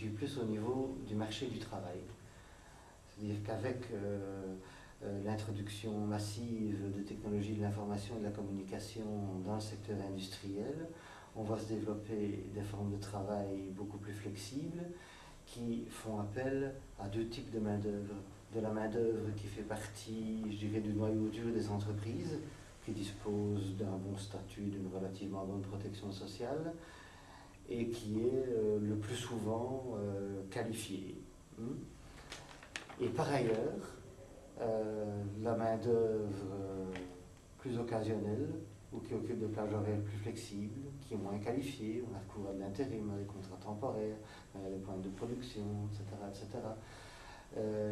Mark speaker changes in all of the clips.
Speaker 1: situe plus au niveau du marché du travail. C'est-à-dire qu'avec l'introduction massive de technologies de l'information et de la communication dans le secteur industriel, on va se développer des formes de travail beaucoup plus flexibles qui font appel à deux types de main-d'œuvre. De la main-d'œuvre qui fait partie, je dirais, du noyau dur des entreprises, qui disposent d'un bon statut, d'une relativement bonne protection sociale, et qui est le plus souvent qualifiée. Et par ailleurs, la main-d'œuvre plus occasionnelle, ou qui occupe des plages horaires plus flexibles, qui est moins qualifiée, on a recours à de l'intérim, à des contrats temporaires, à des points de production, etc.,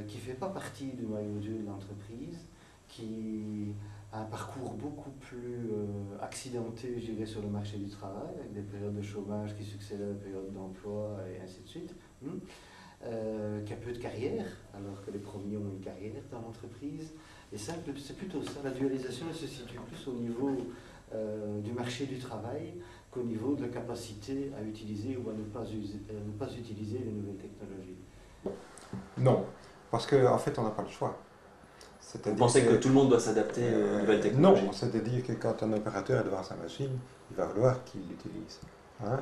Speaker 1: qui ne fait pas partie du noyau dur de l'entreprise, qui a un parcours beaucoup plus accidenté, je dirais, sur le marché du travail, avec des périodes de chômage qui succèdent à des périodes d'emploi, et ainsi de suite, qui a peu de carrière, alors que les premiers ont une carrière dans l'entreprise. Et ça, c'est plutôt ça, la dualisation elle se situe plus au niveau du marché du travail qu'au niveau de la capacité à utiliser ou à ne pas utiliser les nouvelles technologies.
Speaker 2: Non, parce qu'en fait, on n'a pas le choix.
Speaker 3: Vous pensez que tout le monde doit s'adapter aux nouvelles technologies?
Speaker 2: Non, c'est-à-dire que quand un opérateur est devant sa machine, il va vouloir qu'il l'utilise.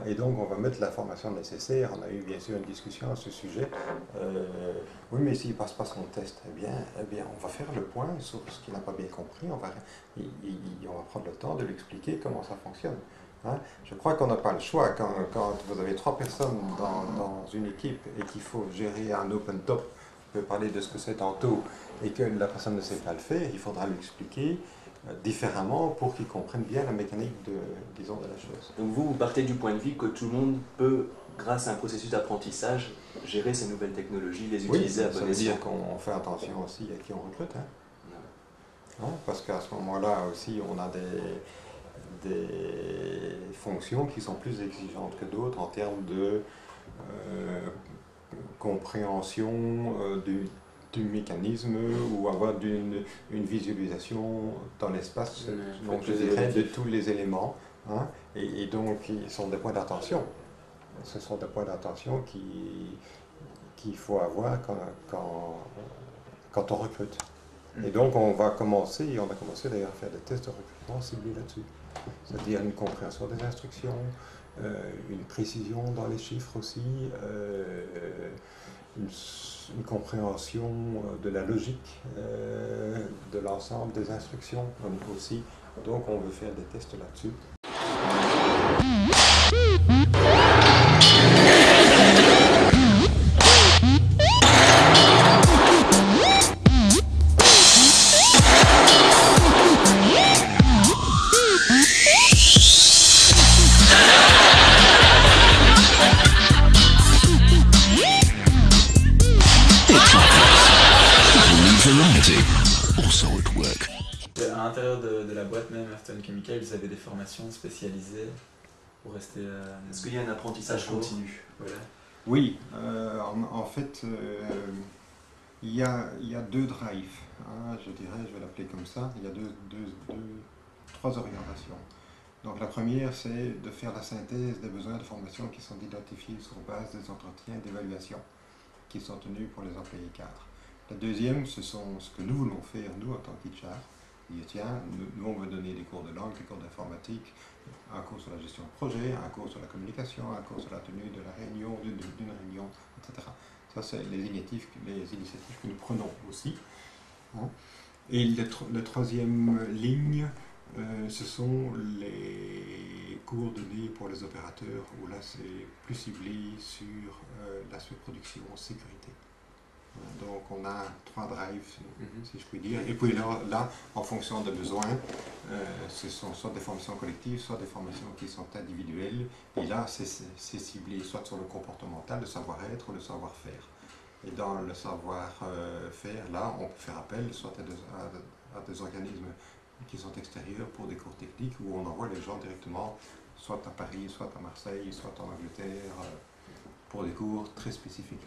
Speaker 2: Et donc, on va mettre la formation nécessaire. On a eu bien sûr une discussion à ce sujet. Oui, mais s'il ne passe pas son test, eh bien, on va faire le point sur ce qu'il n'a pas bien compris. On va prendre le temps de lui expliquer comment ça fonctionne. Je crois qu'on n'a pas le choix. Quand vous avez 3 personnes dans une équipe et qu'il faut gérer un open top, on peut parler de ce que c'est tantôt, et que la personne ne sait pas le faire, il faudra lui expliquer différemment pour qu'il comprenne bien la mécanique de la chose.
Speaker 3: Donc vous partez du point de vue que tout le monde peut, grâce à un processus d'apprentissage, gérer ces nouvelles technologies, les utiliser à bon escient.
Speaker 2: Ça veut dire qu'on fait attention aussi à qui on recrute. Parce qu'à ce moment-là aussi, on a des fonctions qui sont plus exigeantes que d'autres en termes de compréhension du mécanisme ou avoir une visualisation dans l'espace, donc je dirais de tous les éléments. Et donc, ils sont des points d'attention. Ce sont des points d'attention qu'il faut avoir quand on recrute. Et donc, on a commencé d'ailleurs à faire des tests de recrutement ciblés là-dessus. C'est-à-dire une compréhension des instructions, une précision dans les chiffres aussi, une compréhension de la logique de l'ensemble des instructions aussi. Donc on veut faire des tests là-dessus.
Speaker 4: À l'intérieur de la boîte même, Ayrton Chemical, ils avaient des formations spécialisées pour rester...
Speaker 3: Est-ce qu'il y a un apprentissage continu?
Speaker 4: Voilà.
Speaker 2: Oui, en fait, il y a 2 drives, je dirais, je vais l'appeler comme ça. Il y a 3 orientations. Donc la première, c'est de faire la synthèse des besoins de formation qui sont identifiés sur base des entretiens d'évaluation qui sont tenus pour les employés cadres. La deuxième, ce sont ce que nous voulons faire, nous, en tant qu'HR. Tiens, nous, on veut donner des cours de langue, des cours d'informatique, un cours sur la gestion de projet, un cours sur la communication, un cours sur la tenue de la réunion, d'une réunion, etc. Ça, c'est les initiatives que nous prenons aussi. Et la troisième ligne, ce sont les cours donnés pour les opérateurs, où là, c'est plus ciblé sur l'aspect production, sécurité. Donc on a 3 drives, si je puis dire. Et puis là en fonction des besoins, ce sont soit des formations collectives, soit des formations qui sont individuelles. Et là, c'est ciblé soit sur le comportemental, le savoir-être ou le savoir-faire. Et dans le savoir-faire, là, on peut faire appel soit à des organismes qui sont extérieurs pour des cours techniques, où on envoie les gens directement, soit à Paris, soit à Marseille, soit en Angleterre, pour des cours très spécifiques.